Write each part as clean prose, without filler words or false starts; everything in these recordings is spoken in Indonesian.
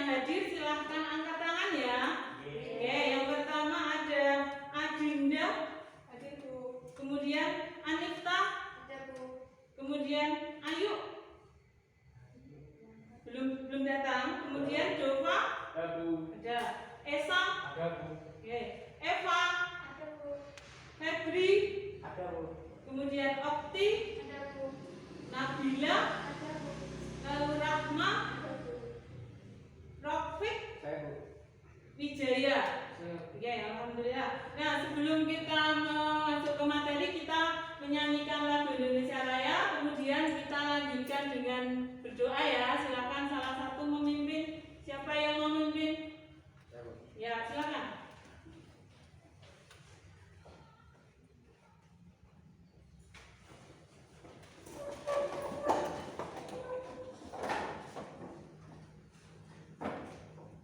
yang hadir silahkan angkat tangan ya. Oke, yang pertama ada Adinda, kemudian Anifta, kemudian Ayu, belum datang, kemudian Dova, ada, Esa, oke, Eva, Febri, kemudian Okti, Nabila, lalu Rahma, Rofik, Wijaya. Oke, alhamdulillah. Nah, sebelum kita masuk ke materi, kita menyanyikan lagu Indonesia Raya, kemudian kita lanjutkan dengan berdoa ya. Silakan salah satu memimpin. Siapa yang mau memimpin? Ya, silakan.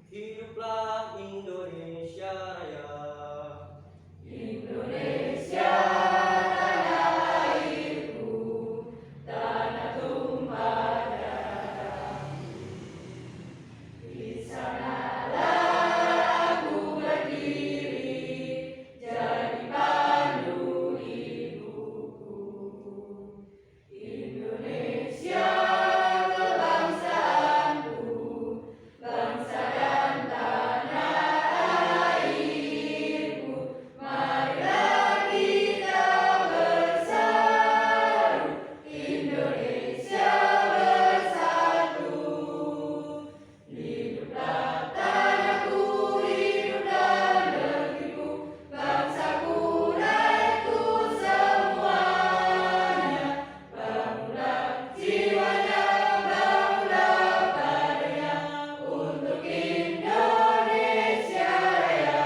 Hiduplah Indonesia Raya. Indonesia tanah airku, tanah tumpah darah. Di sanalah aku berdiri, jadi pandu ibuku. Indonesia kebangsaanku, bangsa dan tanah airku. Marilah kita bersatu, Indonesia bersatu. Hiduplah tanahku, hiduplah negeriku, bangsaku rakyatku semuanya. Bangunlah jiwanya, bangunlah padanya, untuk Indonesia Raya.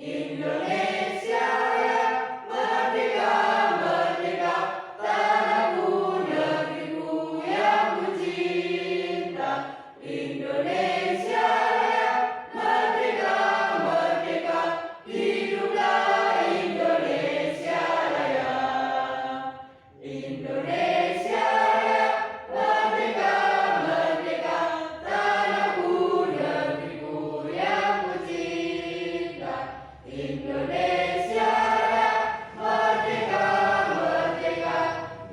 Indonesia Raya, merdeka, merdeka, tanahku, negeriku yang ku cinta. Indonesia Raya, merdeka, merdeka, hiduplah Indonesia Raya. Indonesia Raya, merdeka, merdeka, tanahku, negeriku yang ku cinta. Indonesia Raya, merdeka, merdeka,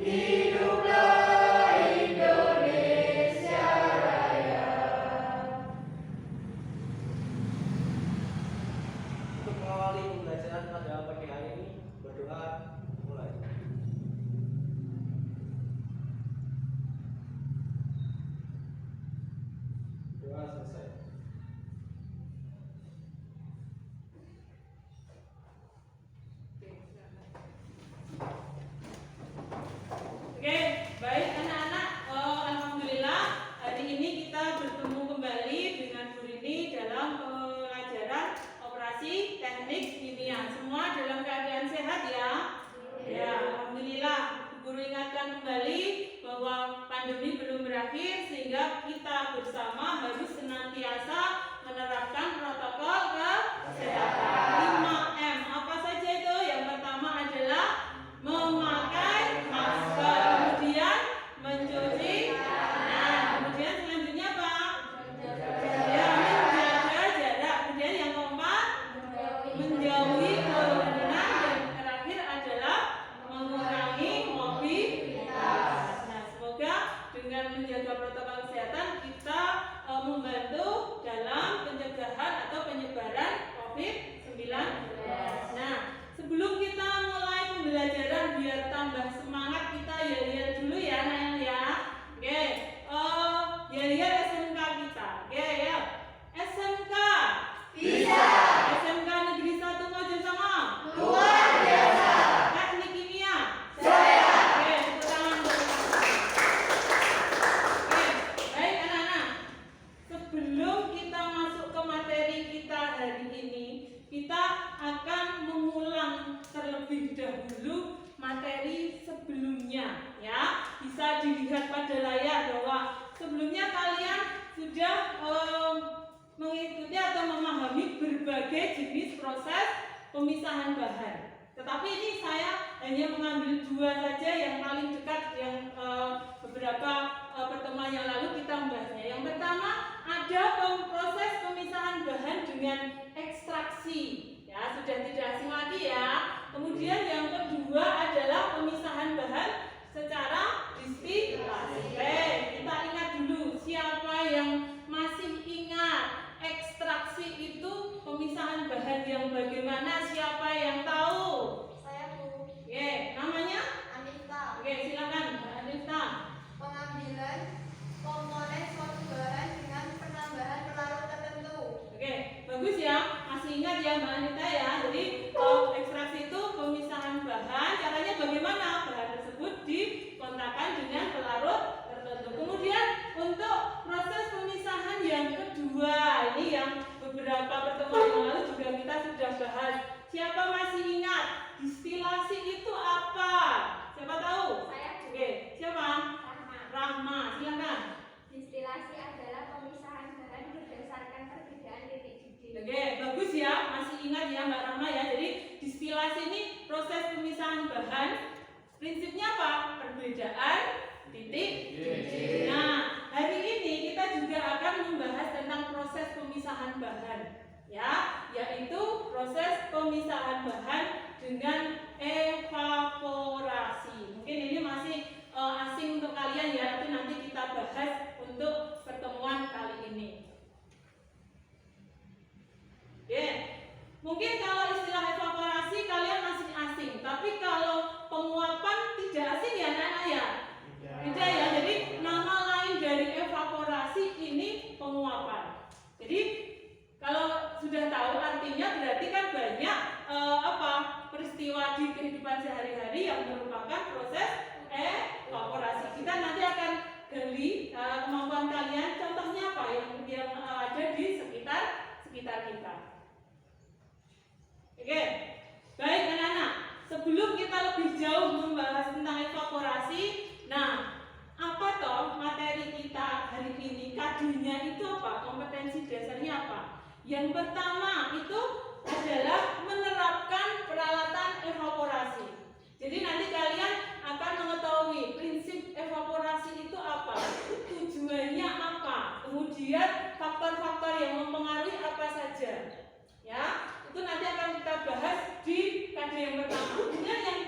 hiduplah Indonesia Raya. Untuk mengawali pembelajaran pada pagi hari ini, berdoa mulai. Doa selesai. Oke, baik anak-anak. Alhamdulillah hari ini kita bertemu kembali dengan Bu Rini dalam pelajaran operasi teknik kimia. Semua dalam keadaan sehat ya? Ya, alhamdulillah. Guru ingatkan kembali bahwa pandemi belum berakhir sehingga kita bersama harus senantiasa menerapkan protokol kesehatan 5M. Apa saja itu? Yang pertama adalah memakai masker, kemudian mencuci tangan, kemudian selanjutnya apa? Ya, menjaga jarak. Kemudian yang keempat, menjauhi kerumunan, dan terakhir adalah mengurangi mobilitas. Nah, semoga dengan menjaga protokol kesehatan kita membantu dalam pencegahan atau penyebaran COVID-19. Nah, sebelum kita mulai pembelajaran biar tambah semangat, kita yel-yel dulu ya, Nayang ya. Oke, yel-yel SMK kita. Oke ya, SMK Bisa. SMK Negeri 1 Mojosongo. Luar biasa. Teknik kimia. Saya. Oke, tepuk tangan untuk kita. Oke, baik anak-anak. Sebelum kita masuk ke materi kita hari ini, kita akan mengulang terlebih dahulu materi sebelumnya ya. Bisa dilihat pada layar bahwa sebelumnya kalian sudah mengikuti atau memahami berbagai jenis proses pemisahan bahan. Tetapi ini saya hanya mengambil dua saja yang paling dekat, yang beberapa pertemuan yang lalu kita membahasnya. Yang pertama ada dengan ekstraksi. Ya, sudah tidak asing lagi ya. Kemudian yang kedua adalah pemisahan bahan secara distilasi. Kita ingat dulu, siapa yang masih ingat ekstraksi itu pemisahan bahan yang bagaimana? Siapa yang tahu? Saya Bu. Oke, namanya? Anita. Oke, silakan Mbak Anita. Pengambilan komponen suatu bahan dengan penambahan pelarut tertentu. Oke, bagus ya. Masih ingat ya Mbak Anita ya. Jadi ekstraksi itu pemisahan bahan. Caranya bagaimana? Bahan tersebut dikontakkan dengan pelarut tertentu. Kemudian untuk proses pemisahan yang kedua, ini yang beberapa pertemuan yang lalu juga kita sudah bahas. Siapa masih ingat distilasi itu apa? Siapa tahu? Saya Bu. Oke, siapa? Rahma. Rahma, silakan. Distilasi adalah pemisahan bahan berdasarkan perbedaan titik didih. Oke, bagus ya, masih ingat ya Mbak Rahma ya. Jadi distilasi ini proses pemisahan bahan. Prinsipnya apa? Perbedaan titik didih. Nah, hari ini kita juga akan membahas tentang proses pemisahan bahan, ya, yaitu proses pemisahan bahan dengan evaporasi. Mungkin ini masih asing untuk kalian ya, tapi nanti kita bahas untuk pertemuan kali ini. Oke, mungkin kalau istilah evaporasi kalian masih asing, tapi kalau penguapan tidak asing ya anak-anak ya? Tidak ya, jadi nama lain dari evaporasi ini penguapan. Jadi kalau sudah tahu artinya berarti kan banyak peristiwa di kehidupan sehari-hari yang merupakan proses evaporasi. Kita nanti akan gali kemampuan kalian. Contohnya apa yang ada di sekitar kita. Oke, baik anak-anak. Sebelum kita lebih jauh membahas tentang evaporasi, nah apa toh materi kita hari ini? Kadunya itu apa? Kompetensi dasarnya apa? Yang pertama itu adalah menerapkan peralatan evaporasi. Jadi nanti kalian akan mengetahui prinsip evaporasi itu apa, tujuannya apa, kemudian faktor-faktor yang mempengaruhi apa saja. Ya, itu nanti akan kita bahas di KD yang pertama. Kemudian yang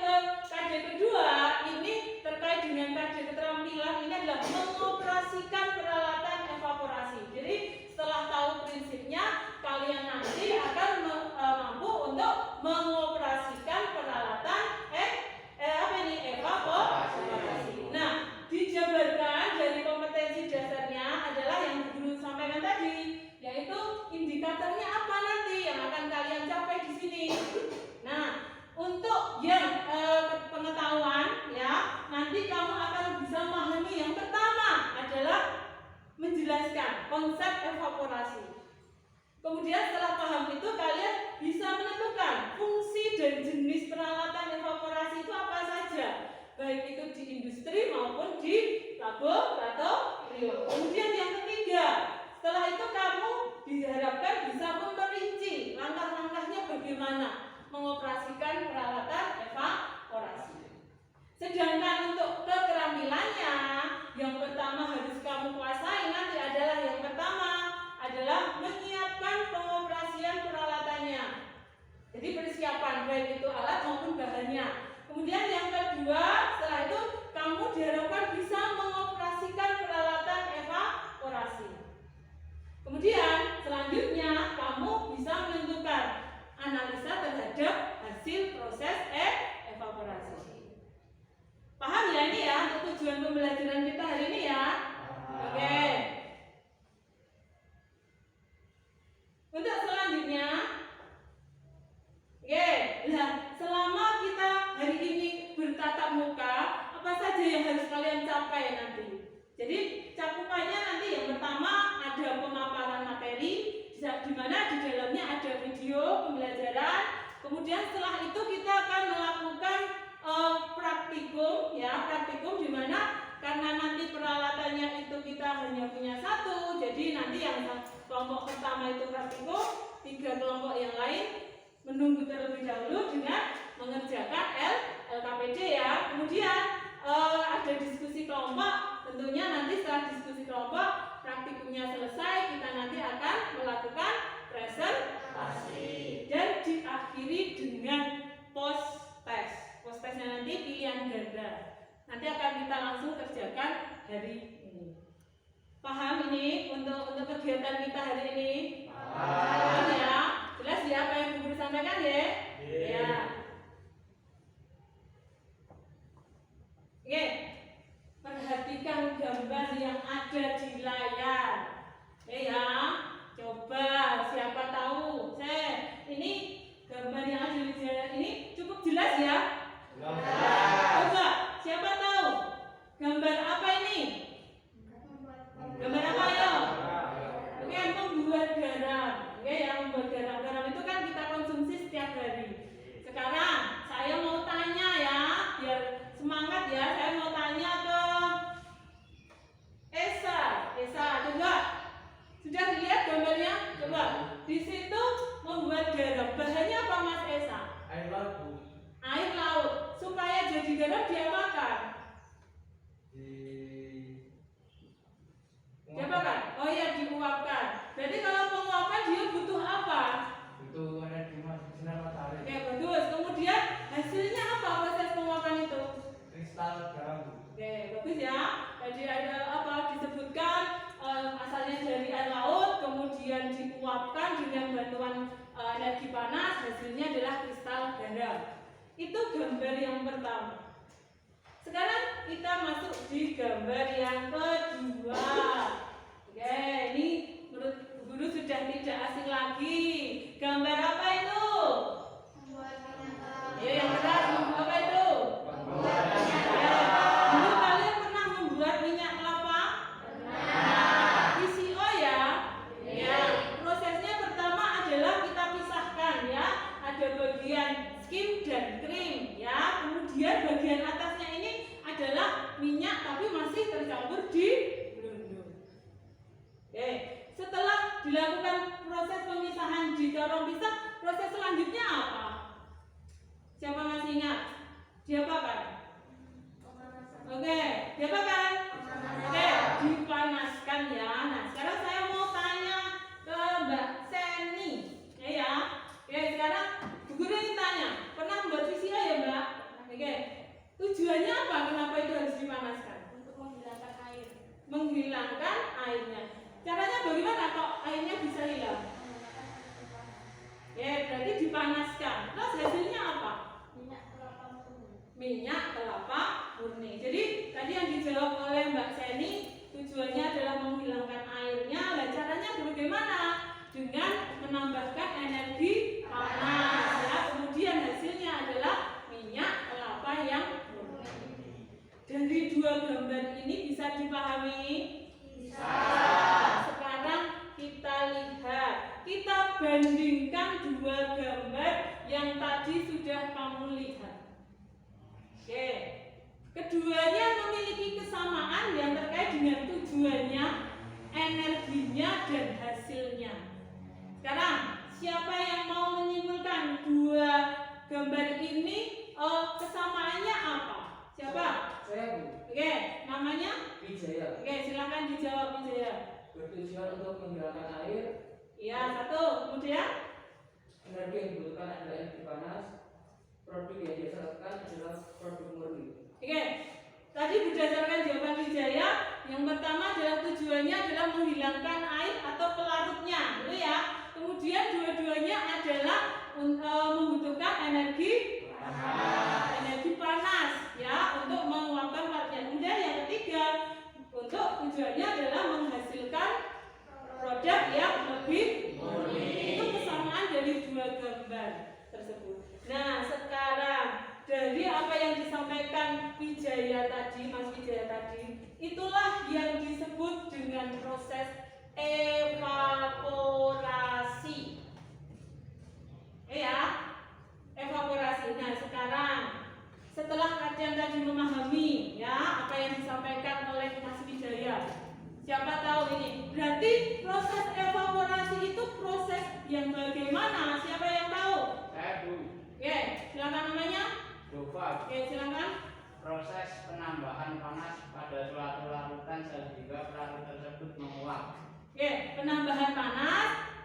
KD kedua ini terkait dengan KD keterampilan, ini adalah mengoperasikan peralatan evaporasi. Jadi setelah tahu prinsipnya, kalian nanti akan mampu untuk mengoperasikan peralatan evaporasi. Nah, dijabarkan dari kompetensi dasarnya adalah yang guru sampaikan tadi, yaitu indikatornya apa nanti yang akan kalian capai di sini. Nah, untuk yang pengetahuan ya, nanti kamu akan bisa memahami yang pertama adalah menjelaskan konsep evaporasi. Kemudian setelah paham itu kalian bisa menentukan fungsi dan jenis peralatan evaporasi itu apa saja, baik itu di industri maupun di laboratorium. Kemudian yang ketiga, setelah itu kamu diharapkan bisa memperinci langkah-langkahnya bagaimana mengoperasikan peralatan evaporasi. Sedangkan untuk keterampilannya, yang pertama harus kamu kuasai nanti adalah yang pertama adalah menyiapkan pengoperasian peralatannya. Jadi persiapan baik itu alat maupun bahannya. Kemudian yang kedua, setelah itu kamu diharapkan bisa mengoperasikan peralatan evaporasi. Kemudian selanjutnya kamu bisa menentukan analisa terhadap hasil proses evaporasi. Paham ya ini ya untuk tujuan pembelajaran kita hari ini ya? Oke. Untuk selanjutnya, nah selama kita hari ini bertatap muka, apa saja yang harus kalian capai nanti? Jadi cakupannya nanti yang pertama ada pemaparan materi, di mana di dalamnya ada video pembelajaran. Kemudian setelah itu kita akan melakukan praktikum, ya praktikum di mana karena nanti peralatannya itu kita hanya punya satu, jadi nanti yang kelompok pertama itu praktikum, 3 kelompok yang lain menunggu terlebih dahulu dengan mengerjakan LKPD ya. Kemudian ada diskusi kelompok, tentunya nanti setelah diskusi kelompok praktikumnya selesai, kita nanti akan melakukan presentasi. ganda. Nanti akan kita langsung kerjakan hari ini. Paham ini untuk kegiatan kita hari ini? Paham ya? Jelas ya apa yang Bu Guru sampaikan ya? Ya. Oke. Perhatikan gambar yang ada di layar. Ya. Coba siapa tahu? Ini gambar yang ada di layar ini cukup jelas ya? Coba siapa tahu? Gambar apa ini? Gambar apa ya? Oke, membuat garam. Oke, yang membuat garam. Garam itu kan kita konsumsi setiap hari. Sekarang saya mau tanya ya, biar semangat ya. Saya mau tanya ke Esa. Esa, coba. Sudah dilihat gambarnya? Coba. Di situ membuat garam. Bahannya apa Mas Esa? Air laut, Bu. Air laut. Supaya jadi garam diapakan? Diapakan? Oh iya, diuapkan. Berarti kalau penguapan dia butuh apa? Butuh energi sinar matahari. Oke, bagus. Kemudian hasilnya apa proses penguapan itu? Kristal garam, Bu. Oke, bagus ya. Jadi ada apa disebutkan asalnya dari air laut, kemudian diuapkan dengan bantuan energi panas, hasilnya adalah kristal garam. Itu gambar yang pertama. Sekarang kita masuk di gambar yang kedua. Oke, ini menurut guru sudah tidak asing lagi. Gambar apa itu? Ya, yang benar. Apa itu? Dulu kalian pernah membuat minyak kelapa? PCO ya? Ya. Prosesnya pertama adalah kita pisahkan ya. Ada bagian skim dan krim ya. Kemudian bagian atasnya ini adalah minyak tapi masih tercampur di belundung. Oke, setelah dilakukan proses pemisahan di corong pisah, proses selanjutnya apa? Siapa masih ingat? Diapakan? Oke, diapakan? Oke, dipanaskan ya. Nah, sekarang saya mau tanya ke Mbak Seni. Ya. Oke, sekarang Bu Guru ingin tanya, pernah membuat VCO ya Mbak? Oke. Tujuannya apa? Kenapa itu harus dipanaskan? Untuk menghilangkan air. Menghilangkan airnya. Caranya bagaimana kok airnya bisa hilang? Ya, berarti dipanaskan. Terus hasilnya apa? Minyak kelapa murni. Minyak kelapa murni. Jadi tadi yang dijawab oleh Mbak Seni, tujuannya adalah menghilangkan airnya. Nah, caranya bagaimana? Dengan menambahkan energi panas. Ya, kemudian hasilnya adalah minyak kelapa yang dari dua gambar ini bisa dipahami? Bisa. Sekarang kita lihat, kita bandingkan dua gambar yang tadi sudah kamu lihat. Oke, keduanya memiliki kesamaan yang terkait dengan tujuannya, energinya, dan hasilnya. Sekarang, siapa yang mau menyimpulkan dua gambar ini kesamaannya apa? Siapa? Saya, Bu. Oke, namanya? Wijaya. Oke, silakan dijawab Wijaya. Bertujuan untuk menghilangkan air. Iya, satu. Kemudian? Energi yang dibutuhkan adalah energi panas. Produk yang dihasilkan adalah produk murni. Oke, tadi berdasarkan jawaban Wijaya, yang pertama adalah tujuannya adalah menghilangkan air atau pelarutnya, gitu ya. Kemudian dua-duanya adalah membutuhkan energi panas, ya, untuk menguapkan pelarutnya. Kemudian yang ketiga, untuk tujuannya adalah menghasilkan produk yang lebih murni. Itu kesamaan dari dua gambar tersebut. Nah, sekarang dari apa yang disampaikan Wijaya tadi, Mas Wijaya tadi, itulah yang disebut dengan proses evaporasi. Ya, evaporasi. Nah, sekarang setelah kalian tadi memahami ya apa yang disampaikan oleh Mas Wijaya, siapa tahu ini berarti proses evaporasi itu proses yang bagaimana? Siapa yang tahu? Saya, Bu. Oke, silakan namanya. Dova. Oke, silakan. Proses penambahan panas pada suatu larutan sehingga pelarut tersebut menguap. Oke, penambahan panas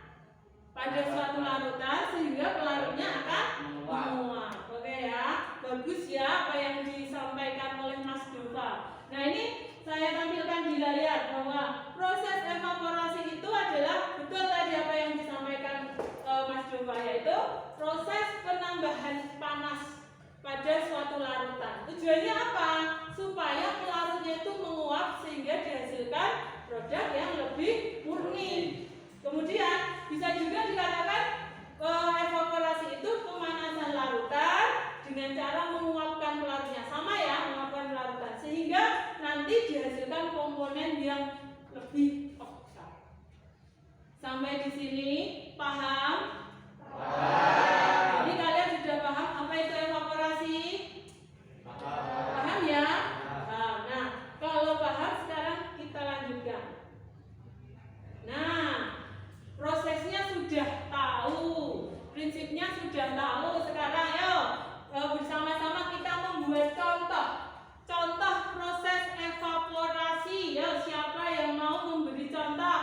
pada suatu larutan sehingga pelarutnya akan menguap. Oke ya, bagus ya apa yang disampaikan saya tampilkan di layar bahwa proses evaporasi itu adalah betul tadi apa yang disampaikan Mas Jova, yaitu proses penambahan panas pada suatu larutan. Tujuannya apa? Supaya pelarutnya itu menguap sehingga dihasilkan produk yang lebih murni. Kemudian bisa juga dikatakan evaporasi itu pemanasan larutan dengan cara menguapkan pelarutnya, sama ya, menguapkan pelarutan sehingga nanti dihasilkan komponen yang lebih peka. Sampai di sini paham? Jadi kalian sudah paham apa itu evaporasi? Paham ya? Nah, kalau paham sekarang kita lanjutkan. Nah, prosesnya sudah tahu, prinsipnya sudah tahu. Sekarang yuk bersama-sama kita membuat contoh proses evaporasi. Yuk, siapa yang mau memberi contoh?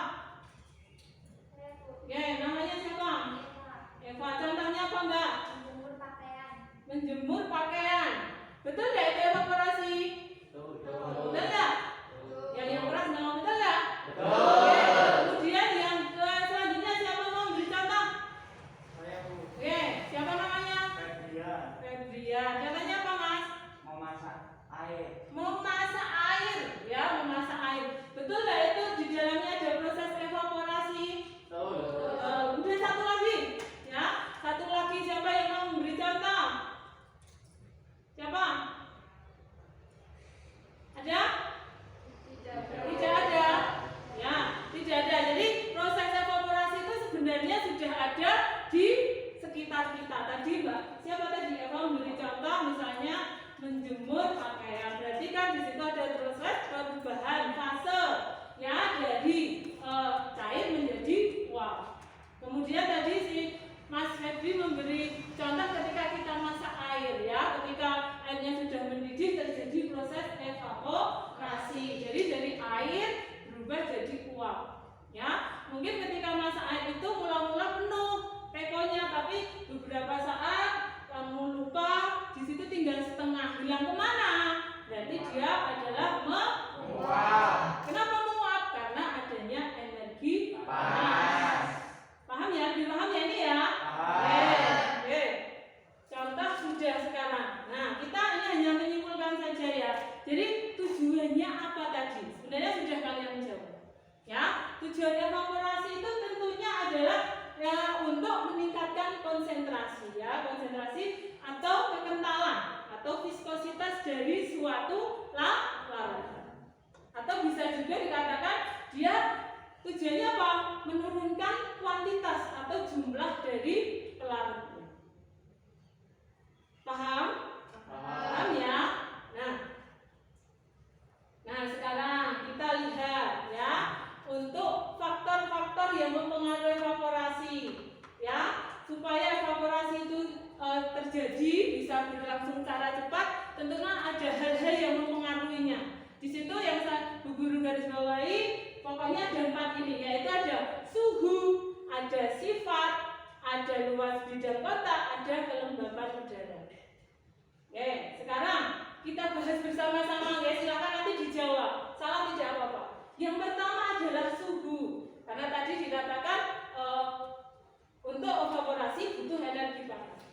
Oke, namanya siapa? Eva. Contohnya apa Mbak? Menjemur pakaian. Menjemur pakaian. Betul nggak itu evaporasi? Betul nggak? Yang keras nggak? Betul nggak? Oke. Kemudian yang selanjutnya siapa mau beri contoh? Oke, siapa namanya? Febrian. Contohnya apa Mas? Memasak air. Memasak air. Ya, memasak air. Betul nggak itu di dalamnya ada proses evaporasi? Kemudian satu lagi, ya, satu lagi siapa yang mau memberi contoh? Siapa? Ada? Tidak ada. Ya, tidak ada. Jadi proses evaporasi itu sebenarnya sudah ada di sekitar kita. Tadi Mbak, siapa tadi? Eva memberi contoh, misalnya menjemur pakaian. Berarti kan di situ ada proses perubahan fase, ya, dari cair menjadi uap. Kemudian tadi si Mas Febri memberi contoh ketika kita masak air, ya, ketika airnya sudah mendidih terjadi proses evaporasi. Jadi dari air berubah jadi uap, ya. Mungkin ketika masak air itu mula-mula penuh tekonya, tapi beberapa saat kamu lupa, di situ tinggal setengah, hilang kemana? Berarti dia adalah menguap. Kenapa menguap? Karena adanya energi panas. Paham ya? Dipaham ya ini ya? Oke. Contoh sudah sekarang. Nah, kita ini hanya menyimpulkan saja ya. Jadi tujuannya apa tadi? Sebenarnya sudah kalian jawab. Ya, tujuan evaporasi itu tentunya adalah ya untuk meningkatkan konsentrasi, ya, konsentrasi atau kekentalan atau viskositas dari suatu larutan. Atau bisa juga dikatakan dia tujuannya apa? Menurunkan kuantitas atau jumlah dari pelarutnya. Paham? Paham ya? Nah sekarang kita lihat ya untuk faktor-faktor yang mempengaruhi evaporasi, ya, supaya evaporasi itu terjadi bisa berlangsung secara cepat. Tentunya ada hal-hal yang mempengaruhinya. Di situ yang Bu Guru garis bawahi, pokoknya ada 4 ini, yaitu ada suhu, ada sifat, ada luas bidang kotak, ada kelembapan udara. Oke, sekarang kita bahas bersama-sama ya, silakan nanti dijawab. Salah tidak apa-apa. Yang pertama adalah suhu, karena tadi dikatakan untuk evaporasi butuh energi panas.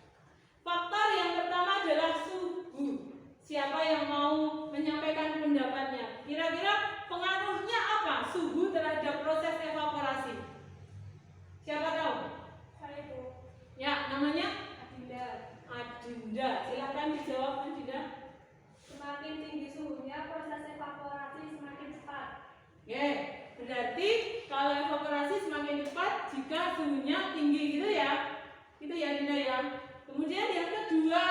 Faktor yang pertama adalah suhu. Siapa yang mau menyampaikan pendapatnya? Kira-kira pengaruhnya apa suhu terhadap proses evaporasi? Siapa tahu? Saya Bu. Ya, namanya? Adinda. Silakan dijawab Adinda. Semakin tinggi suhunya, proses evaporasi semakin cepat. Oke, berarti kalau evaporasi semakin cepat jika suhunya tinggi gitu ya. Itu ya Dinda ya. Kemudian yang kedua,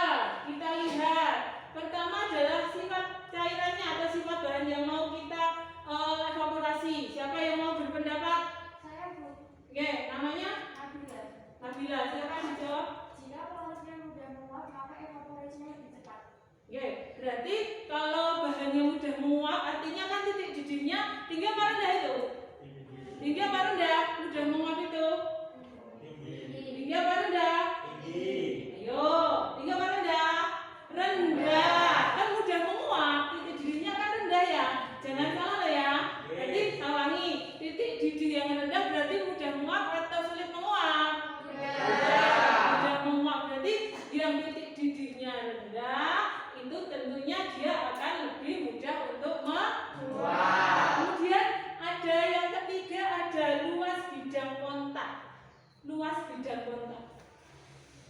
kita lihat. Pertama adalah sifat cairannya atau sifat bahan yang mau kita evaporasi. Siapa yang mau berpendapat? Saya Bu. Oke, namanya? Nabila. Nabila, silakan dijawab. Jika pelarutnya mudah menguap, maka evaporasinya lebih cepat. Oke, berarti kalau bahannya mudah menguap, artinya kan titik didihnya tinggi apa rendah itu? Tinggi apa rendah? Mudah menguap itu? Tinggi apa rendah? Ayo, tinggi apa rendah? Rendah. Kan mudah menguap, titik didihnya kan rendah ya. Jangan salah luas bidang kontak.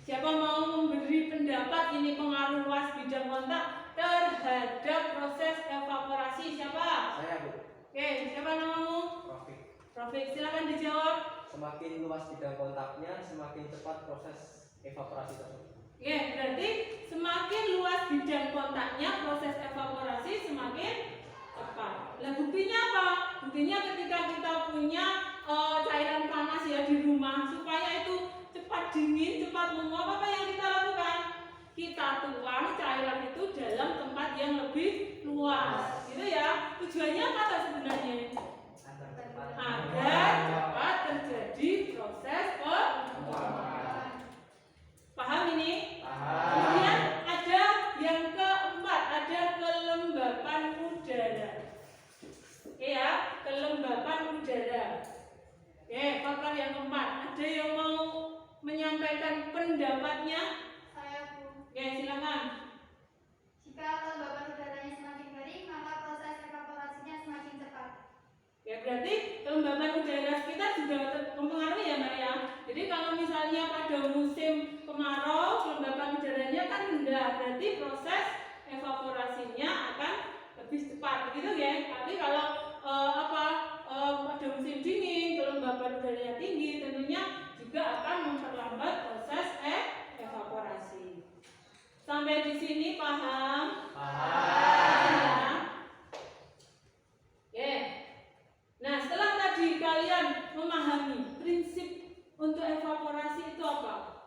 Siapa mau memberi pendapat ini pengaruh luas bidang kontak terhadap proses evaporasi? Siapa? Saya, Bu. Oke, siapa namamu? Profik, silakan dijawab. Semakin luas bidang kontaknya, semakin cepat proses evaporasi tersebut. Oke, berarti semakin luas bidang kontaknya, proses evaporasi semakin cepat. Nah, buktinya apa? Buktinya ketika kita punya cairan panas ya di rumah, supaya itu cepat dingin, cepat menguap, apa yang kita lakukan? Kita tuang cairan itu dalam tempat yang lebih luas, gitu ya. Tujuannya apa sebenarnya? Agar cepat terjadi proses penguapan. Paham ini? Kemudian ada yang keempat, ada kelembapan udara. Oke ya, kelembapan udara. Oke, faktor yang keempat. Ada yang mau menyampaikan pendapatnya? Saya, Bu. Oke, silakan. Jika kelembapan udaranya semakin kering, maka proses evaporasinya semakin cepat. Ya, berarti kelembapan udara sekitar juga mempengaruhi ya, Mbak ya. Jadi kalau misalnya pada musim kemarau kelembapan udaranya kan rendah, berarti proses evaporasinya akan lebih cepat, begitu ya. Tapi kalau pada musim dingin kelembapan udaranya tinggi, tentunya juga akan memperlambat proses evaporasi. Sampai di sini paham? Paham. Ya. Nah, setelah tadi kalian memahami prinsip untuk evaporasi itu apa?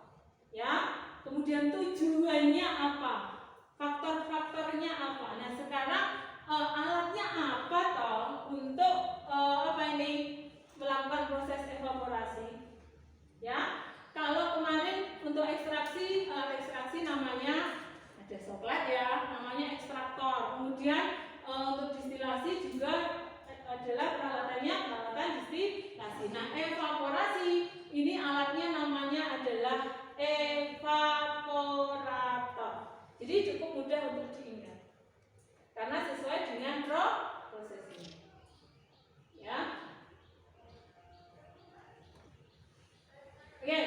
Ya, kemudian tujuannya apa? Faktor-faktornya apa? Nah, sekarang alatnya apa toh untuk melakukan proses evaporasi? Ya, kalau kemarin untuk ekstraksi, namanya ada soklet ya, namanya ekstraktor. Kemudian untuk distilasi juga adalah peralatan distilasi. Nah, evaporasi ini alatnya namanya adalah evaporator. Jadi cukup mudah untuk diingat karena sesuai dengan proses ini. Ya. Oke,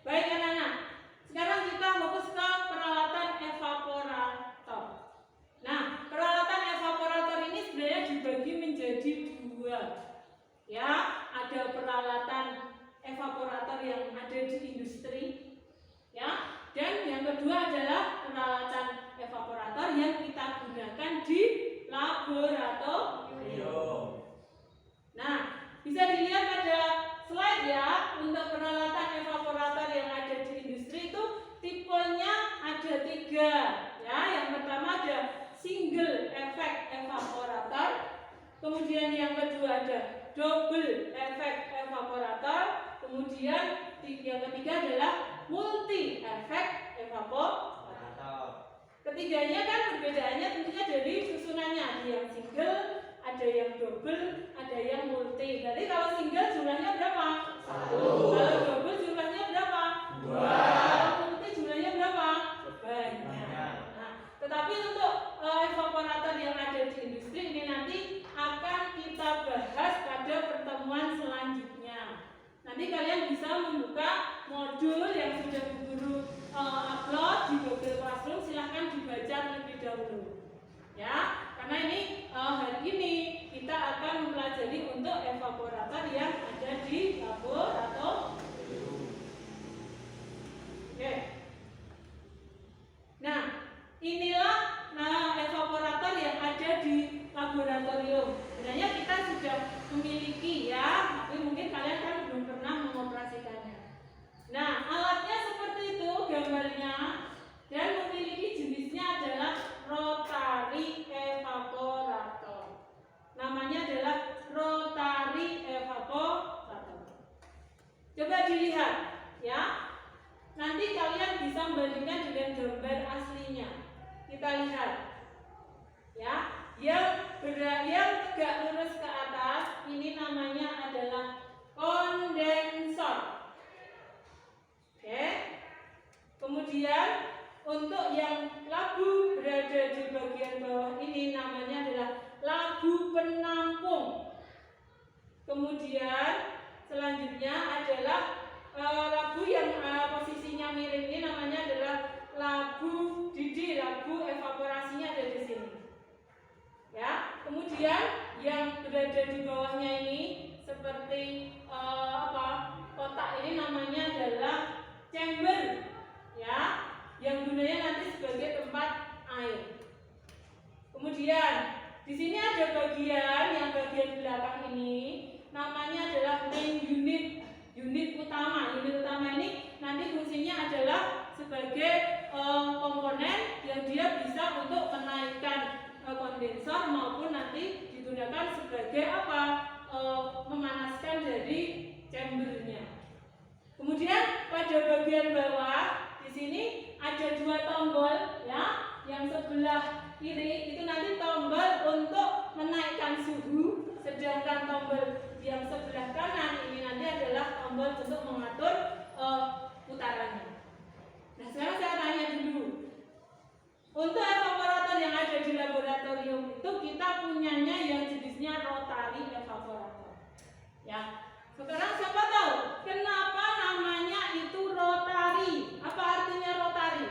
baik anak-anak. Sekarang kita fokus ke peralatan evaporator. Nah, peralatan evaporator ini sebenarnya dibagi menjadi dua. Ya, ada peralatan evaporator yang ada di industri, ya, dan yang kedua adalah peralatan evaporator yang kita gunakan di laboratorium. Nah, bisa dilihat pada slide ya, untuk peralatan evaporator yang ada di industri itu tipenya ada 3. Ya, yang pertama ada single effect evaporator, kemudian yang kedua ada double effect evaporator, kemudian yang ketiga adalah multi effect evaporator. Ketiganya kan perbedaannya tentunya dari susunannya, ada yang single, ada yang double, ada yang multi. Jadi kalau single jumlahnya berapa? 1. Kalau double jumlahnya berapa? 2. Kalau multi jumlahnya berapa? Banyak. Nah, tetapi untuk evaporator yang ada di industri ini nanti akan kita bahas pada pertemuan selanjutnya. Nanti kalian bisa membuka modul yang sudah Bu Guru upload di Google Classroom, silahkan dibaca terlebih dahulu. Ya, karena ini hari ini kita akan mempelajari untuk evaporator yang ada di laboratorium. Oke. Nah, inilah evaporator yang ada di laboratorium. Sebenarnya kita sudah memiliki ya, tapi mungkin kalian kan belum pernah mengoperasikannya. Nah, alatnya seperti itu gambarnya, dan memiliki jenisnya adalah rotary evaporator. Namanya adalah rotary evaporator. Coba dilihat ya. Nanti kalian bisa membandingkan dengan gambar aslinya. Kita lihat ya, yang tegak lurus ke atas ini namanya adalah kondensor. Oke. Kemudian untuk yang labu berada di bagian bawah ini namanya adalah labu penampung. Kemudian selanjutnya adalah labu yang posisinya miring ini namanya adalah labu didih, labu evaporasinya ada di sini. Ya, kemudian yang berada di bawahnya ini seperti kotak ini namanya adalah chamber, ya, yang gunanya nanti sebagai tempat air. Kemudian di sini ada bagian belakang ini namanya adalah main unit, unit utama. Unit utama ini nanti fungsinya adalah sebagai komponen yang dia bisa untuk menaikkan kondensor maupun nanti digunakan sebagai memanaskan dari chambernya. Kemudian pada bagian bawah di sini ada dua tombol, ya, yang sebelah kiri itu nanti tombol untuk menaikkan suhu, sedangkan tombol yang sebelah kanan ini nanti adalah tombol untuk mengatur putarannya. Nah, sekarang saya tanya dulu, untuk evaporator yang ada di laboratorium itu kita punyanya yang jenisnya rotary evaporator. Ya, sekarang siapa tahu kenapa namanya itu rotary? Apa artinya rotary?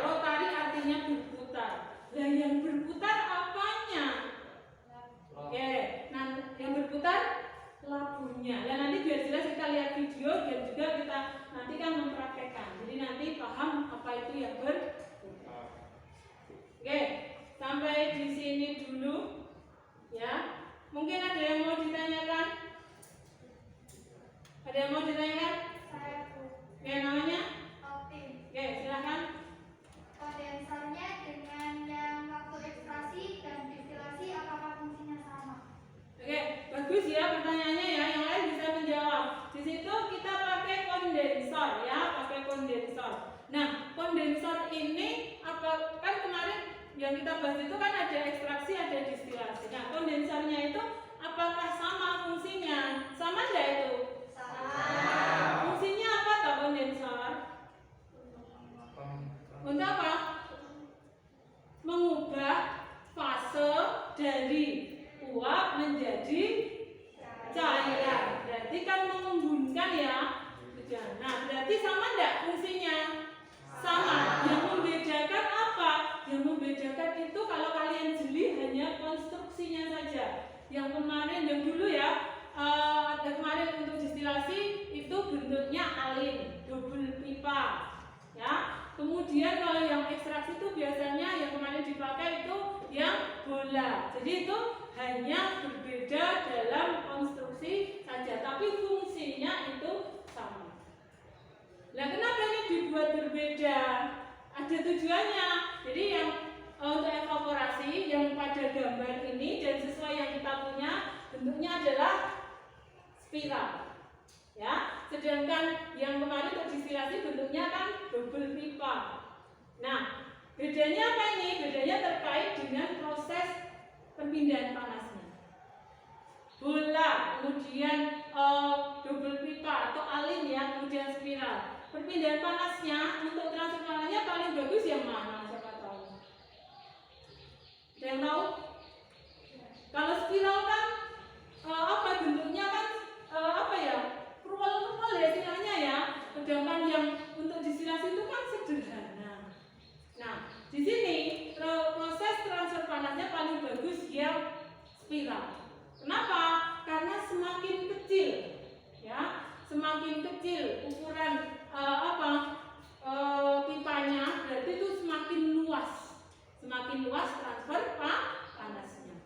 Rotary artinya berputar. Nah, yang berputar apanya? Oke, nah yang berputar labunya. Dan nanti biar jelas kita lihat video dan juga kita nanti kan mempraktekkan. Jadi nanti paham apa itu yang berputar. Oke, sampai di sini dulu, ya. Mungkin ada yang mau ditanyakan? Ada yang mau ditanyakan? Saya Bu. Oke, namanya? Optim. Oke, silakan. Kondensernya dengan yang waktu ekstraksi dan distilasi apakah fungsinya sama? Oke, bagus ya pertanyaannya ya. Yang lain bisa menjawab. Di situ kita pakai kondensor ya, pakai kondensor. Nah, kondensor ini apa? Kan kemarin yang kita bahas itu kan ada ekstraksi, ada distilasi. Nah, kondensornya itu apakah sama fungsinya? Sama enggak itu? Sama. Fungsinya apa toh kondensor? Untuk apa? Mengubah fase dari uap menjadi cairan. Berarti kan mengembunkan ya. Nah, berarti sama enggak fungsinya? Sama. Yang membedakan apa? Yang membedakan itu kalau kalian jeli hanya konstruksinya saja. Yang kemarin, yang dulu ya, kemarin untuk distilasi itu bentuknya alin, double pipa, ya. Kemudian kalau yang ekstraksi itu biasanya yang kemarin dipakai itu yang bola. Jadi itu hanya berbeda dalam konstruksi saja, tapi fungsinya itu sama. Nah, kenapa ini dibuat berbeda? Ada tujuannya. Jadi yang untuk evaporasi yang pada gambar ini dan sesuai yang kita punya bentuknya adalah spiral. Ya, sedangkan yang kemarin untuk distilasi bentuknya kan double pipa. Nah, bedanya apa ini? Bedanya terkait dengan proses perpindahan panasnya. Bola, kemudian double pipa atau alin ya, kemudian spiral. Perpindahan panasnya untuk transfer panasnya paling bagus yang mana? Siapa tahu? Ada yang tahu? Kalau spiral kan bentuknya kan Purwal ya istilahnya ya. Sedangkan yang untuk distilasi itu kan sederhana. Nah, di sini proses transfer panasnya paling bagus yang spiral. Kenapa? Karena semakin kecil, ya, semakin kecil ukuran pipanya, berarti itu semakin luas transfer panasnya.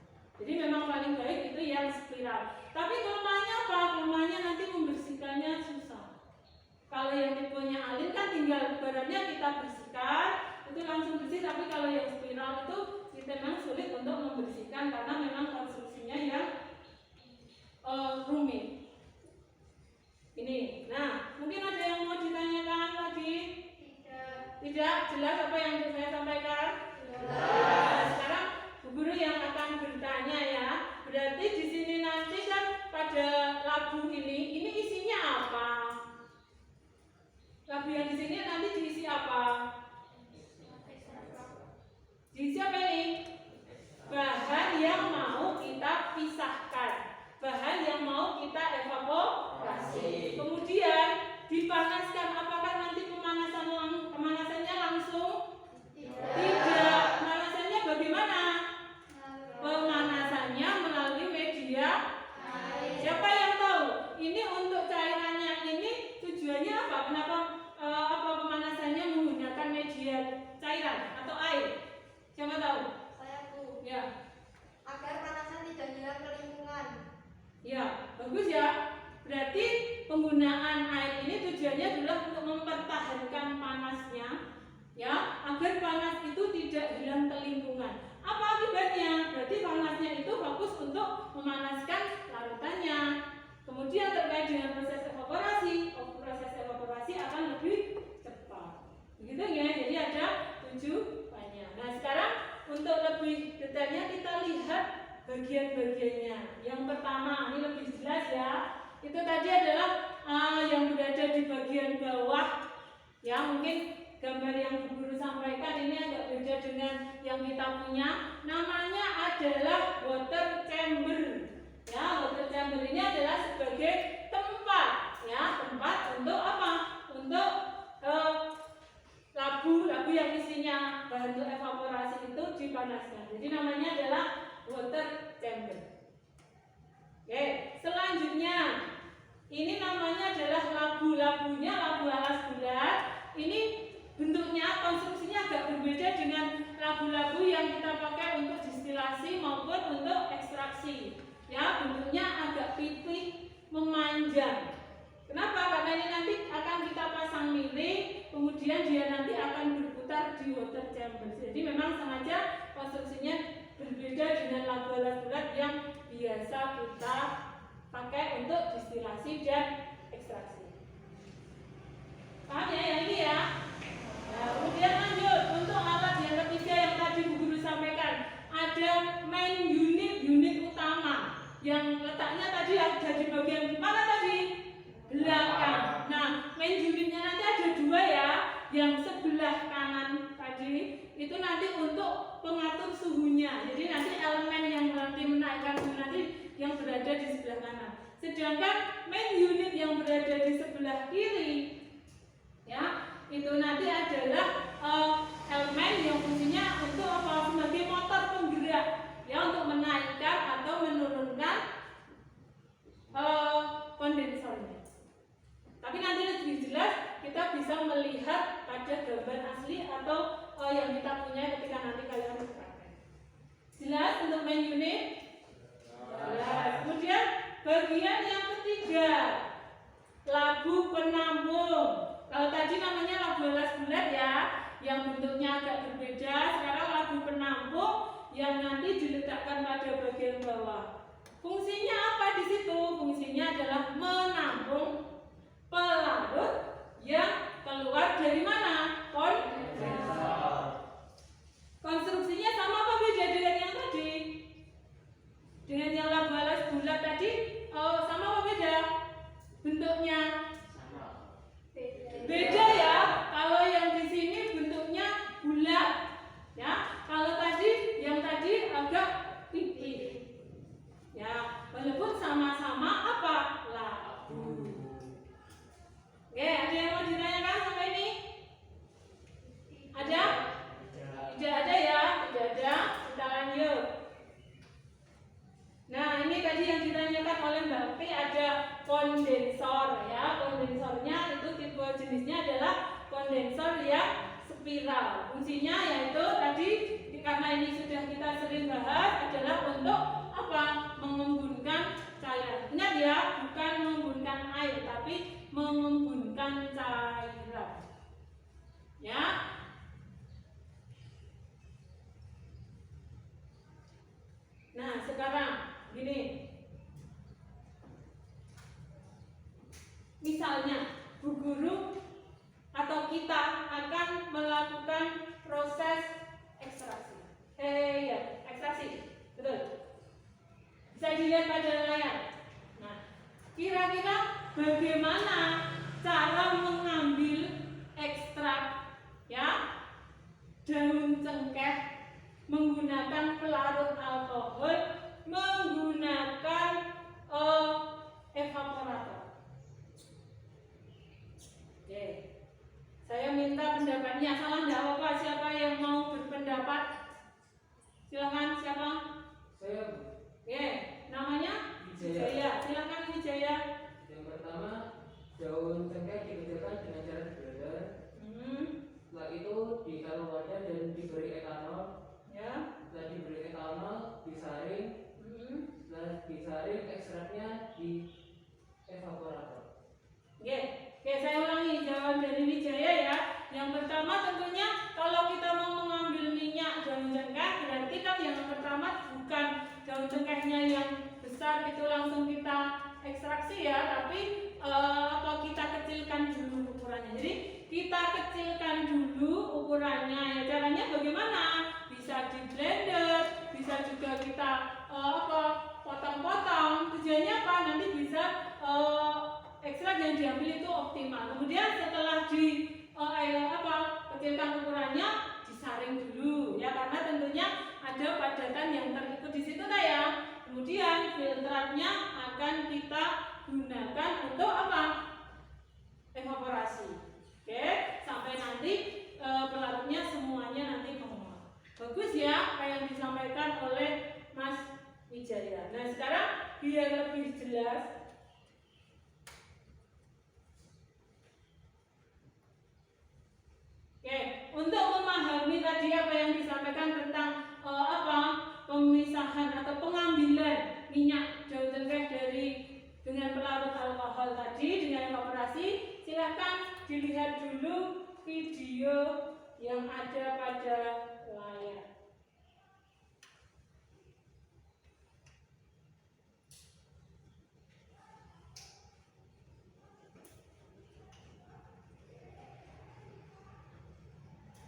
Jadi memang paling baik itu yang spiral. Tapi kelemahannya apa? Kelemahannya nanti membersihkannya susah. Kalau yang tipenya alin kan tinggal barannya kita bersihkan, itu langsung bersih. Tapi kalau yang spiral itu kita memang sulit untuk membersihkan karena memang konstruksinya yang rumit. Ini. Nah, mungkin ada yang mau ditanyakan lagi? Tidak jelas apa yang saya sampaikan? Nah, sekarang Bu Guru yang akan bertanya ya. Berarti di sini nanti kan pada labu ini isinya apa? Labu yang di sini nanti diisi apa? Diisi apa ini? Bahan yang mau kita pisahkan. bahan yang mau kita evaporasi. Kemudian dipanaskan, apakah nanti pemanasannya langsung? Tidak. Pemanasannya bagaimana? Pemanasannya melalui media air. Siapa yang tahu? Ini untuk cairannya ini tujuannya apa? Kenapa pemanasannya menggunakan media cairan atau air? Siapa tahu? Saya Bu. Ya. Agar panasan tidak hilang ke lingkungan. Ya, bagus ya. Berarti penggunaan air ini tujuannya adalah untuk mempertahankan panasnya, ya, agar panas itu tidak hilang ke lingkungan. Apa akibatnya? Berarti panasnya itu bagus untuk memanaskan larutannya. Kemudian terkait dengan proses evaporasi akan lebih cepat. Begitu ya. Jadi ada tujuannya. Nah, sekarang untuk lebih detailnya kita lihat bagian-bagiannya. Yang pertama, ini lebih jelas ya. Itu tadi adalah yang berada di bagian bawah. Ya, mungkin gambar yang Bu Guru sampaikan ini agak beda dengan yang kita punya. Namanya adalah water chamber. Ya, water chamber ini adalah sebagai tempat, ya, tempat untuk apa? Untuk labu yang isinya bahan untuk evaporasi itu dipanaskan. Jadi namanya adalah water chamber. Oke, selanjutnya ini namanya adalah labu alas bulat. Ini bentuknya, konstruksinya agak berbeda dengan labu-labu yang kita pakai untuk distilasi maupun untuk ekstraksi. Ya, bentuknya agak pipih, memanjang. Kenapa? Karena ini nanti akan kita pasang miring, kemudian dia nanti akan berputar di water chamber. Jadi memang sengaja konstruksinya berbeda dengan labu alas bulat yang biasa kita pakai untuk distilasi dan ekstraksi. Paham ya yang ini ya? Nah, kemudian lanjut untuk alat yang ketiga yang tadi Bu Guru sampaikan, ada main unit utama yang letaknya tadi ada di bagian mana tadi? Belakang. Nah, main unitnya nanti ada dua ya. Yang sebelah kanan tadi itu nanti untuk pengatur suhunya. Jadi nanti elemen yang nanti menaikkan suhu nanti yang berada di sebelah kanan. Sedangkan main unit yang berada di sebelah kiri, ya, itu nanti adalah elemen yang fungsinya untuk apa? Sebagai motor penggerak, ya, untuk menaikkan atau menurunkan kondensornya. Tapi nanti lebih jelas kita bisa melihat pada gambar asli atau yang kita punya ketika nanti kalian berpraktek. Jelas untuk main unit? Jelas. Kemudian bagian yang ketiga, labu penampung. Kalau tadi namanya labu alas bulat ya, yang bentuknya agak berbeda. Sekarang labu penampung yang nanti diletakkan pada bagian bawah. Fungsinya apa di situ? Fungsinya adalah menampung pelarut yang keluar dari mana? Kondensor. Konstruksinya sama apa beda dengan yang tadi? Dengan yang labu alas bulat tadi, sama apa beda? Bentuknya beda ya. Kalau yang di sini bentuknya bulat, ya. Kalau tadi yang tadi agak pipih, ya. Walaupun sama-sama apa? Labu. Oke, ada yang mau ditanyakan sampai ini? Ada? Tidak ada ya, tidak ada. Kita lanjut. Nah, ini tadi yang ditanyakan oleh Mbak P ada kondensor ya. Kondensornya itu tipe jenisnya adalah kondensor yang spiral. Fungsinya yaitu tadi karena ini sudah kita sering bahas adalah untuk apa? Mengembunkan cairan. Ingat ya, bukan mengembunkan air tapi mengembunkan cairan. Ya. Nah, sekarang gini. Misalnya, Bu Guru atau kita akan melakukan proses ekstraksi. Ekstraksi. Betul. Bisa dilihat pada layar. Nah, kira-kira bagaimana cara mengambil ekstrak ya daun cengkeh menggunakan pelarut alkohol, menggunakan banyak salah enggak apa-apa. Siapa yang mau berpendapat? Silakan, siapa? Saya Oke, namanya Wijaya. Wijaya. Silakan Wijaya. Yang pertama, daun cengkeh dikecilkan dengan cara diblender. Setelah itu ditaruh wadah dan diberi etanol. Ya. Setelah diberi etanol, disaring. Setelah disaring, ekstraknya di evaporator. Oke, saya ulangi jawaban dari Wijaya ya. Yang pertama tentunya kalau kita mau mengambil minyak daun cengkeh, berarti kan yang pertama bukan daun cengkehnya yang besar itu langsung kita ekstraksi ya, tapi atau kita kecilkan dulu ukurannya. Jadi kita kecilkan dulu ukurannya ya. Caranya bagaimana? Bisa di blender, bisa juga kita potong-potong. Tujuannya apa? Nanti bisa ekstrak yang diambil itu optimal. Kemudian setelah kecilkan ukurannya, disaring dulu ya, karena tentunya ada padatan yang terikut di situ ya. Kemudian filtratnya akan kita gunakan untuk apa? Evaporasi. Oke, sampai nanti pelarutnya semuanya nanti menguap. Bagus ya apa yang disampaikan oleh Mas Wijaya. Nah sekarang biar lebih jelas, untuk memahami tadi apa yang disampaikan tentang pemisahan atau pengambilan minyak daun cengkeh dengan pelarut alkohol tadi dengan evaporasi, silahkan dilihat dulu video yang ada pada layar.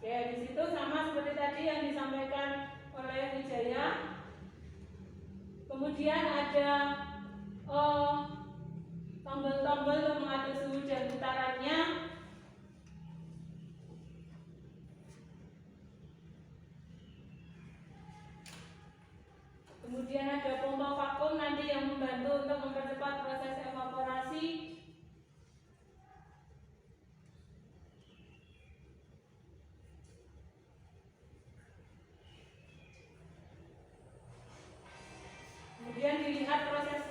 Di situ sama seperti tadi yang disampaikan oleh Wijaya. Kemudian ada tombol-tombol untuk mengatur suhu dan putarannya. Kemudian ada pompa vakum nanti yang membantu untuk mempercepat proses evaporasi. Kemudian dilihat proses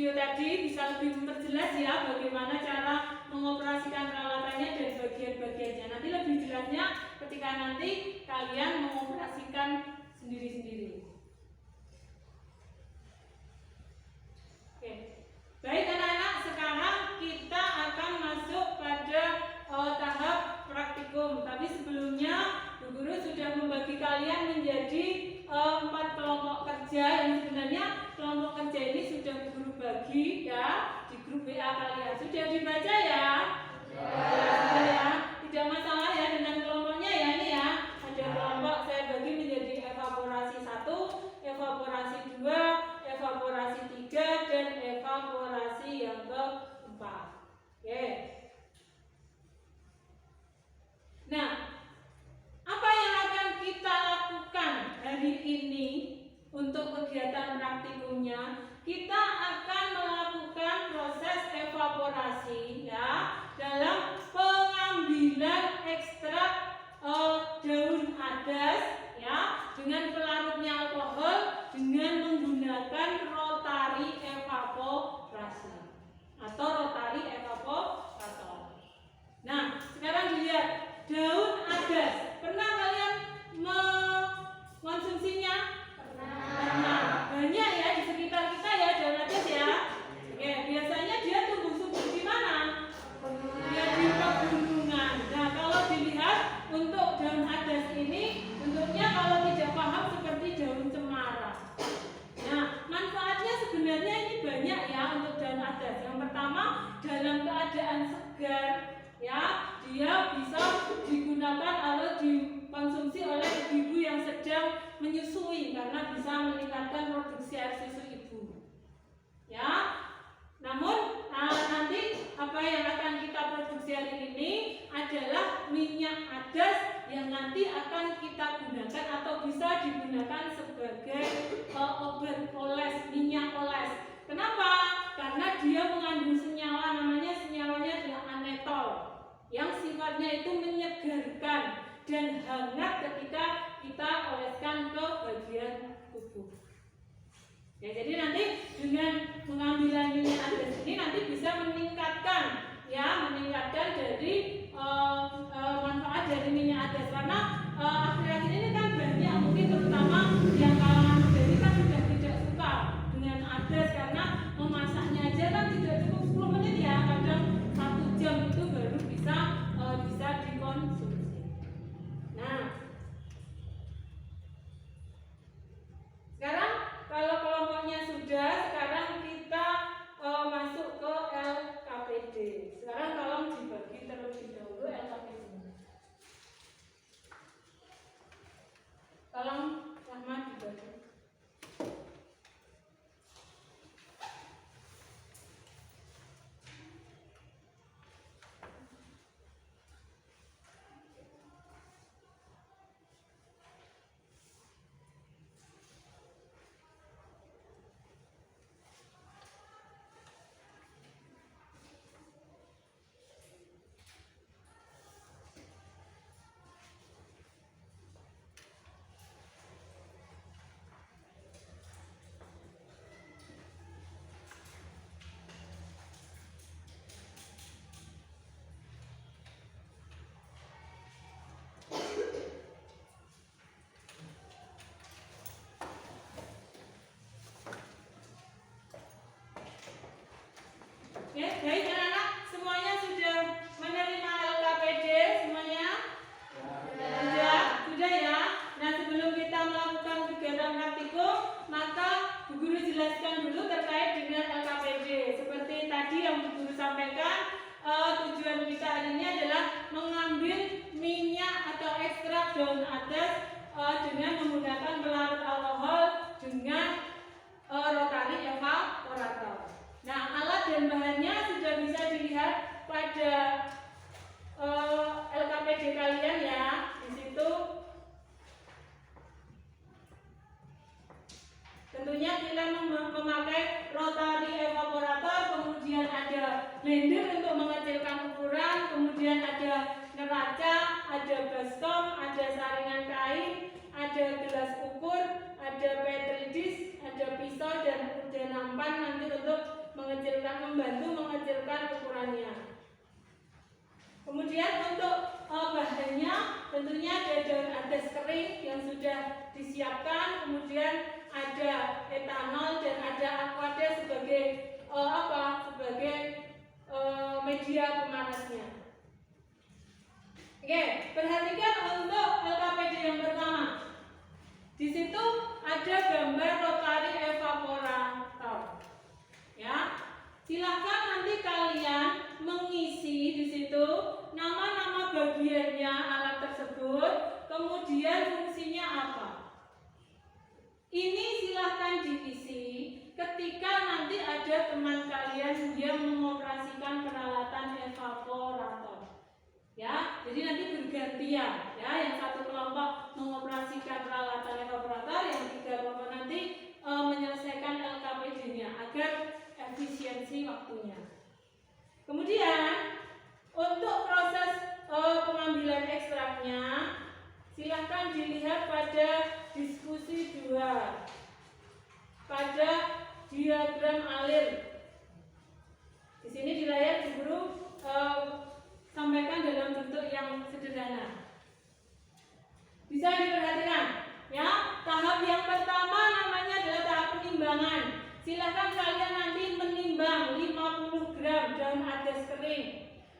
video tadi bisa lebih memperjelas ya bagaimana cara mengoperasikan peralatannya dan bagian-bagiannya. Nanti lebih jelasnya ketika nanti kalian mengoperasikan sendiri-sendiri. Oke. Baik anak-anak, sekarang kita akan masuk pada tahap praktikum. Tapi sebelumnya Bu Guru sudah membagi kalian menjadi 4 kelompok kerja yang sebenarnya kelompok kerja ini sudah Bu Guru bagi ya di grup WA kalian. Sudah dibaca ya? Sudah ya. Tidak masalah ya dengan kelompoknya ya ini ya. Ada kelompok saya bagi menjadi evaporasi 1, evaporasi 2, evaporasi 3 dan evaporasi yang keempat. Oke. Nah, apa yang akan kita lakukan hari ini untuk kegiatan praktikumnya? Kita akan melakukan proses evaporasi ya dalam pengambilan ekstrak daun adas ya dengan pelarutnya alkohol dengan menggunakan rotari evaporasi atau rotari evaporator. Nah, sekarang dilihat daun adas. Pernah kalian mengonsumsinya? Pernah. Banyak ya di sekitar kita ya daun adas ya. Oke, biasanya dia tumbuh subur di mana? Dia di pegunungan. Nah, kalau dilihat untuk daun adas ini bentuknya kalau tidak paham seperti daun cemara. Nah, manfaatnya sebenarnya ini banyak ya untuk daun adas. Yang pertama, dalam keadaan segar ya, dia bisa digunakan atau dikonsumsi oleh ibu yang sedang menyusui karena bisa meningkatkan produksi air susu ibu. Ya. Namun nanti apa yang akan kita produksi hari ini adalah minyak adas yang nanti akan kita gunakan atau bisa digunakan sebagai obat oles, minyak oles. Kenapa? Karena dia mengandung senyawa, namanya senyawanya adalah anetol yang sifatnya itu menyegarkan dan hangat ketika kita oleskan ke bagian tubuh. Ya, jadi nanti dengan mengambil minyak adas ini nanti bisa meningkatkan dari manfaat dari minyak adas karena akhir-akhir ini kan banyak mungkin terutama yang kalangan muda ini kan sudah tidak suka dengan adas karena memasaknya aja kan tidak cukup 10 menit ya, kadang 1 jam itu baru bisa dikonsumsi. Nah, sekarang kalau kelompoknya sudah, sekarang kita masuk ke LKPD. Sekarang tolong dibagi terlebih dahulu LKPD-nya. Tolong Rahmat dibagi. Ya, baik anak-anak, semuanya sudah menerima LKPD semuanya? Sudah ya. Nah, sebelum kita melakukan kegiatan praktikum, maka Bu Guru jelaskan dulu terkait dengan LKPD. Seperti tadi yang Bu Guru sampaikan, tujuan kita hari ini adalah mengambil minyak atau ekstrak daun adas dengan menggunakan pelarut alkohol dengan rotari evaporator. Nah, alat dan bahannya sudah bisa dilihat pada LKPD kalian ya. Di situ tentunya kita memakai rotari evaporator, kemudian ada blender untuk mengecilkan ukuran, kemudian ada neraca, ada baskom, ada saringan kain, ada gelas ukur, ada petri dish, ada pisau dan ada nampan nanti untuk membantu mengecilkan ukurannya. Kemudian untuk bahannya tentunya ada daun ades kering yang sudah disiapkan, kemudian ada etanol dan ada aqua sebagai sebagai media pemanasnya. Oke, perhatikan untuk LKPD yang pertama. Di situ ada gambar rotary evaporator. Ya, silakan nanti kalian mengisi di situ nama-nama bagiannya alat tersebut, kemudian fungsinya apa. Ini silahkan diisi ketika nanti ada teman kalian yang mengoperasikan peralatan evaporator. Ya, jadi nanti bergantian. Ya, yang satu kelompok mengoperasikan peralatan evaporator, yang tiga kelompok nanti menyelesaikan LKPD-nya agar efisiensi waktunya. Kemudian untuk proses pengambilan ekstraknya, silahkan dilihat pada diskusi 2 pada diagram alir. Di sini di layar di guru sampaikan dalam bentuk yang sederhana. Bisa diperhatikan, ya. Tahap yang pertama namanya adalah tahap penimbangan. Silahkan kalian nanti menimbang 50 gram daun ades kering.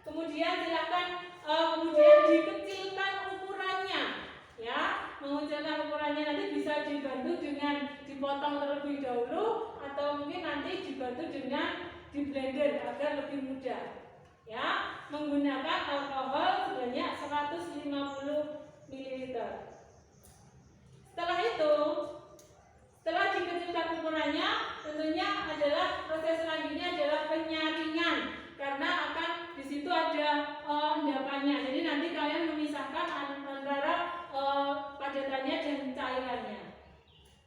Kemudian silahkan dikecilkan ukurannya, ya. Mengecilkan ukurannya nanti bisa dibantu dengan dipotong terlebih dahulu atau mungkin nanti dibantu dengan di blender agar lebih mudah. Ya, menggunakan alkohol sebanyak 150 ml. Setelah itu, setelah dikecilkan ukurannya, tentunya adalah proses selanjutnya adalah penyaringan karena akan di situ ada endapannya. Jadi nanti kalian memisahkan antara padatannya dan cairannya.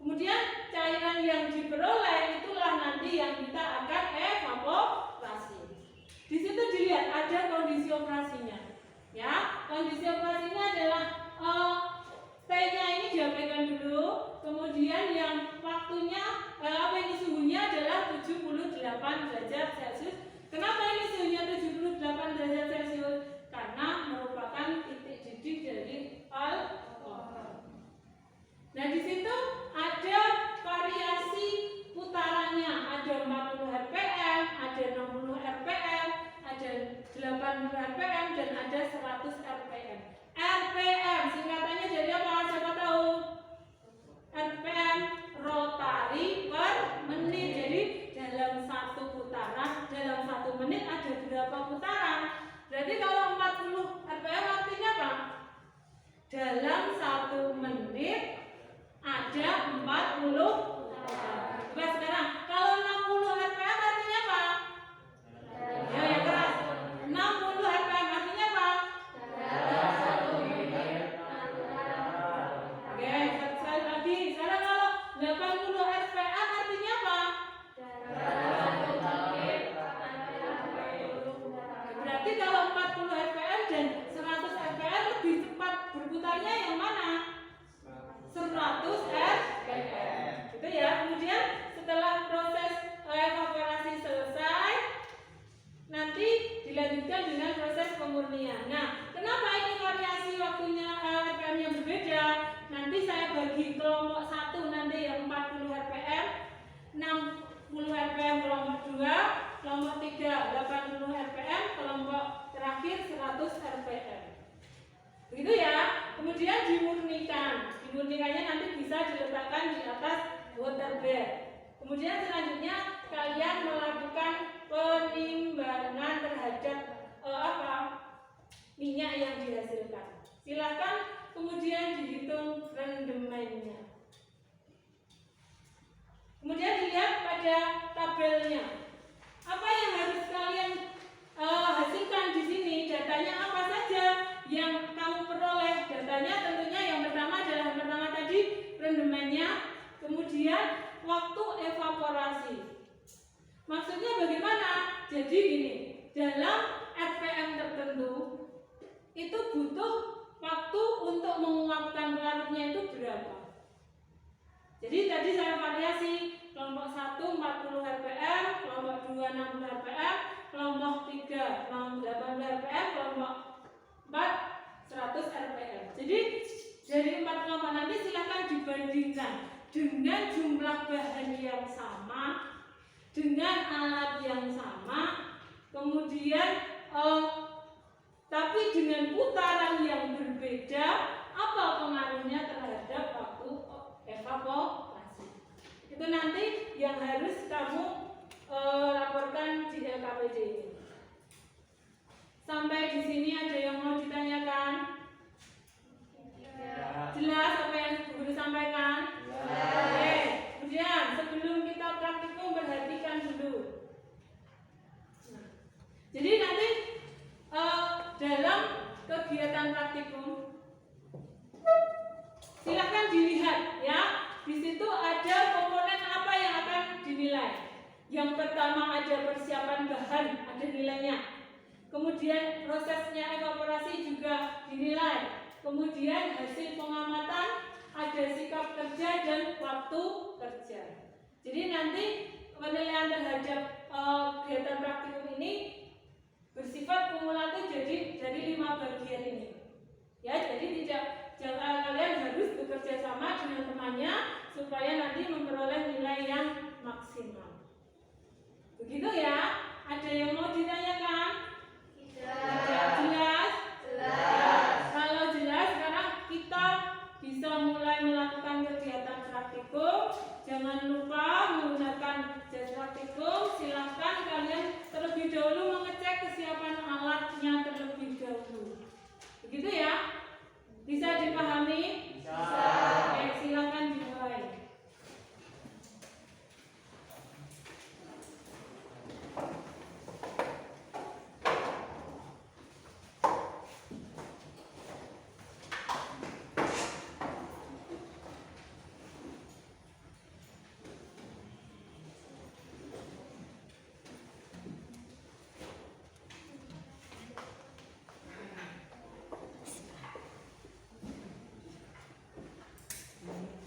Kemudian cairan yang diperoleh itulah nanti yang kita akan evaporasi. Di situ dilihat ada kondisi operasinya. Ya, kondisi operasinya adalah T-nya ini diabaikan dulu. Kemudian yang waktunya ini suhunya adalah 78 derajat Celcius. Kenapa ini suhunya 78 derajat Celcius? Karena merupakan titik didih dari alkohol. Nah, di situ ada variasi putarannya. Ada 40 rpm, ada 60 rpm, ada 80 rpm dan ada 100 rpm. RPM singkatannya jadi apa? Siapa tahu? RPM rotari per menit. Jadi dalam satu putaran, dalam 1 menit ada berapa putaran? Berarti kalau 40 RPM artinya apa? Dalam 1 menit ada 40. Coba sekarang, kalau 60 RPM artinya apa? Ya, yang keras. 60 RPM artinya apa? Oke, sekali lagi. Sekarang kalau 80 RPM artinya apa? Berarti kalau 40 RPM dan 100 RPM lebih cepat berputarnya yang mana? 100 RPM. Gitu ya. Kemudian setelah proses evaporasi selesai, nanti dilanjutkan dengan proses pemurnian. Nah, kenapa ini variasi waktunya RPM-nya berbeda? Nanti saya bagi kelompok 1 nanti yang 40 RPM, 60 RPM kelompok 2, kelompok 3 80 RPM, kelompok terakhir 100 RPM. Begitu ya. Kemudian dimurnikan. Dimurnikannya nanti bisa diletakkan di atas water bed. Kemudian selanjutnya kalian melakukan penimbangan terhadap minyak yang dihasilkan. Silakan kemudian dihitung rendemennya. Kemudian dilihat pada tabelnya. Apa yang harus kalian hasilkan di sini? Datanya apa saja yang kamu peroleh? Datanya tentunya yang pertama adalah tadi rendemennya, kemudian waktu evaporasi. Maksudnya bagaimana? Jadi gini, dalam RPM tertentu itu butuh waktu untuk menguapkan larutnya itu berapa? Jadi tadi saya variasi kelompok 1 40 rpm, kelompok 2 60 rpm, kelompok 3 80 rpm, kelompok 4 100 rpm. Jadi dari 4 kelompok nanti silahkan dibandingkan dengan jumlah bahan yang sama, dengan alat yang sama, kemudian tapi dengan putaran yang berbeda, apa pengaruhnya terhadap waktu evaporasi. Itu nanti yang harus kamu laporkan di LKPD ini. Sampai di sini ada yang mau ditanyakan? Jelas apa yang guru sampaikan? Oke. Kemudian sebelum kita praktikum perhatikan dulu. Nah, jadi nanti dalam kegiatan praktikum silakan dilihat ya. Di situ ada komponen apa yang akan dinilai. Yang pertama ada persiapan bahan, ada nilainya. Kemudian prosesnya evaporasi juga dinilai. Kemudian hasil pengamatan, ada sikap kerja dan waktu kerja. Jadi nanti penilaian terhadap kegiatan praktikum ini bersifat kumulatif jadi 5 bagian ini. Ya, jadi jangan kalian harus bekerja sama dengan temannya supaya nanti memperoleh nilai yang maksimal. Begitu ya? Ada yang mau ditanyakan? Jelas? Kalau jelas, sekarang kita bisa mulai melakukan kegiatan praktikum. Jangan lupa menggunakan jas praktikum. Silahkan kalian terlebih dahulu mengecek kesiapan alatnya terlebih dahulu. Begitu ya?